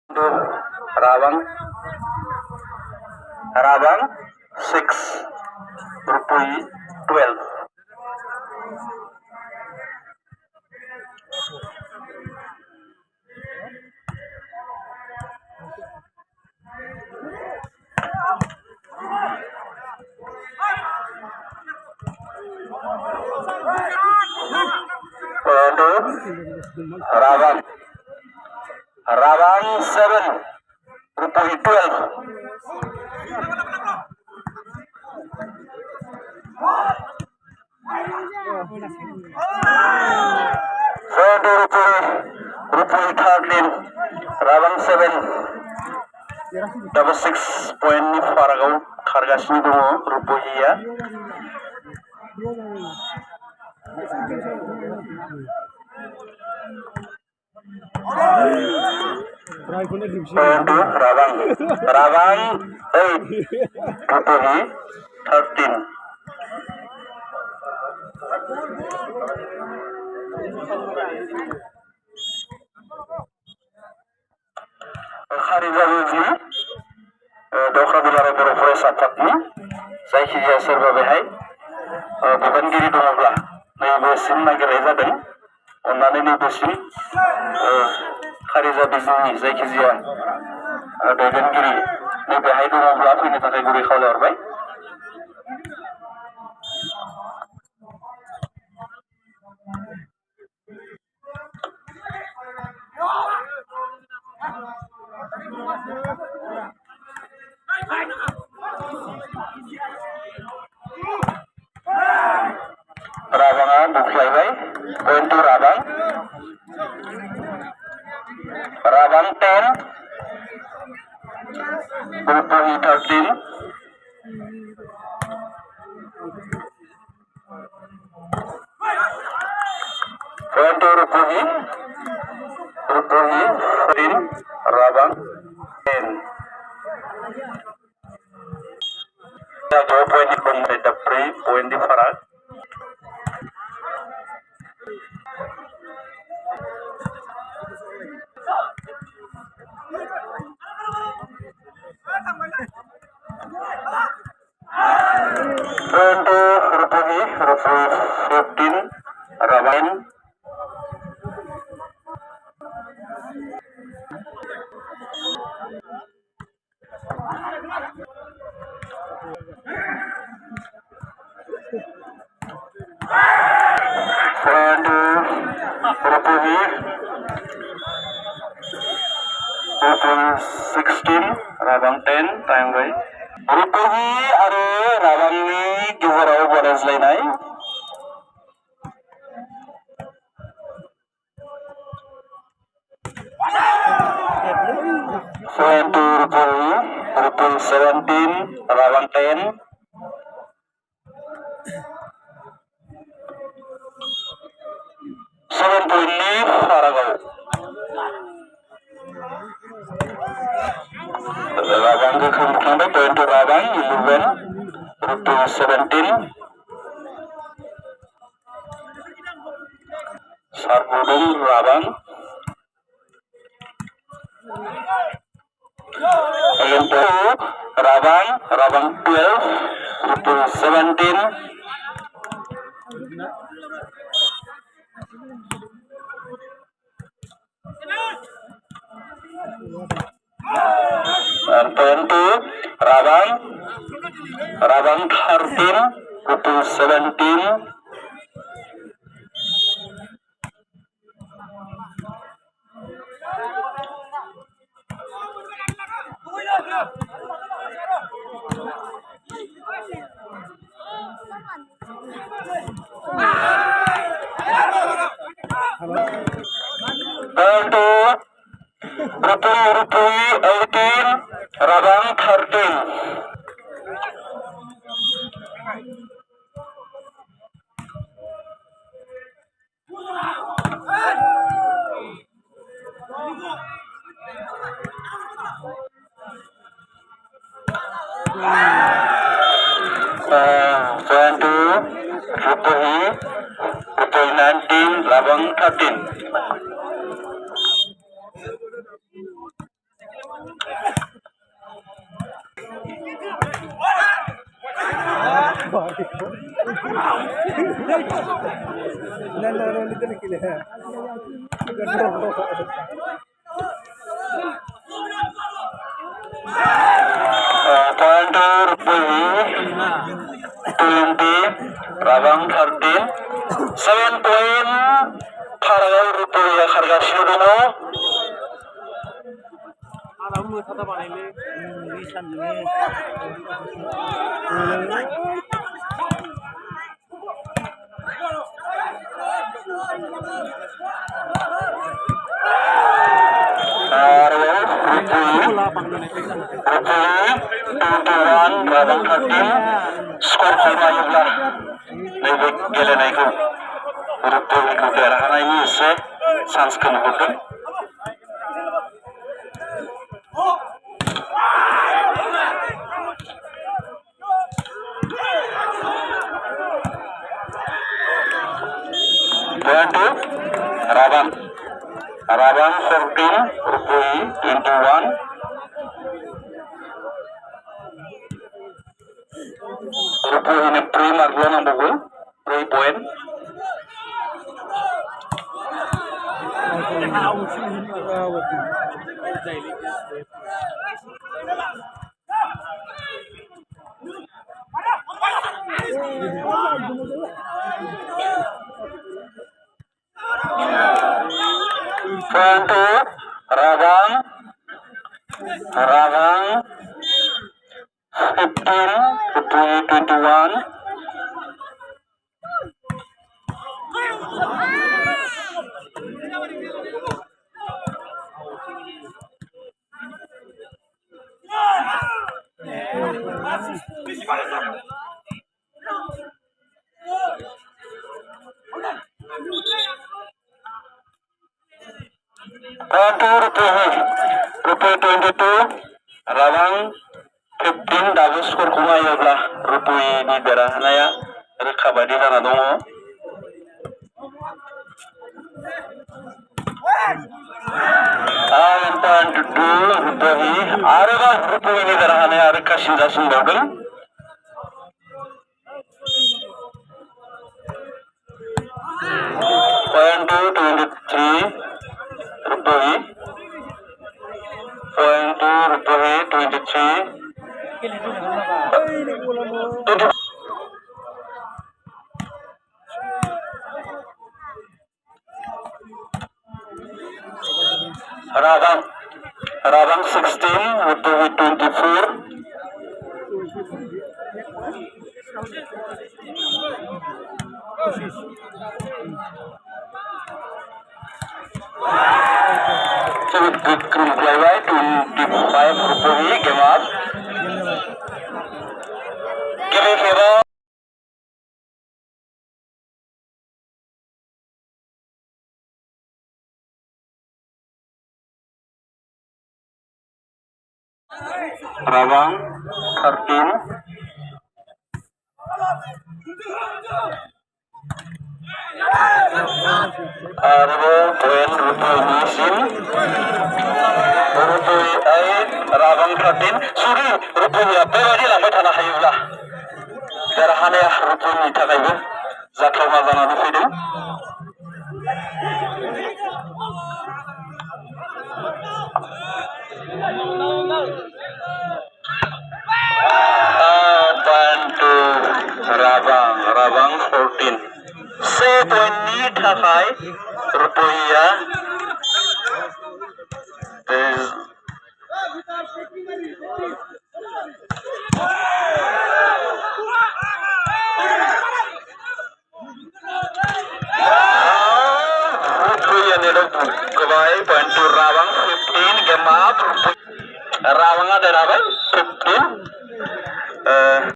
Rawang, Rawang 6, Rupui 12. Rawang, Rawang 7, Rupui 12. Rupui 13, Rawang 7. Double 6 point ni faragaw khargasini dong Rupui-ya. Rawang, Rawang 8, Rupui 13. Khariza Wizi, Dokra Bilare Borofre Sapatni, Zaikhiya Serba Behai, Bubangiri Dongabla, Naibesin Nagirai Zaden, Onani Naibesin, Khariza Bizni, Zaikhiya, Bubangiri, Naibehai Dongabla, Fini Takai Guri Khala Orbai. Rawang buklaibai, point to Rawang. Rawang 10, Rupui 13. Point to Rupui 14, Rawang 10. Ya, 2 point di pemerintah point di Farag. Point to Rupui 15, Rawang. Point to Rupui 16, Rawang 10, time right. Rupui aru Rawang ni gezerau barazlainai. Point to Rupui 17, Rawang 10. Seven point ni Faragau. Rawang ke kemungkinan point to Rawang 11, Rupui 17. Sarpudung Rawang. Rawang 12, Rupui 17. And point to Rawang 13, Rupui 17. Point to Rupui 18, Rawang 13. Point to Rupui 19, Rawang 13. Point to Rupuhi 20, Rabang 13, 7 point Paragal Rupuhi Khargasio dulu. Rabang 13, skor kuma juga. Nebek gelenai ku. Rupuhi ku derahana ini se sanskan hukum. Point to Rabang 14, Rupuhi 21. Rupuhi ini prima gol ng bugol, 3 point. Point to Rabang 15, Rupuhi 21. Point to Rupuhi 22, Rabang 15, double score kuma yobla Rupuhi di derahana ya rekabadi sana dongo. Point to Rupuhi, areba Rupuhi di derahana ya rekasinda sumbagal. Point to 23, Rupuhi. Point to Rupuhi 23. Rabang 16, Rupuhi 24. So good play by 25 Rupuhi, game up. Kira-kira Rabang 13. Arbo point Rupuhi Nisin. Rupuhi 8, Rabang 13. Suri Rupuhi apa lagi lambat tanah hayulah. Derahana ya Rupuhi takaibu. Zakau mazana dufidu. Bantu Rabang 14. 7 point ni takai Rupuhi ya. Rupuhi ni dok kawai bantu Rabang 15 game up. Rabang ada Rabang 15.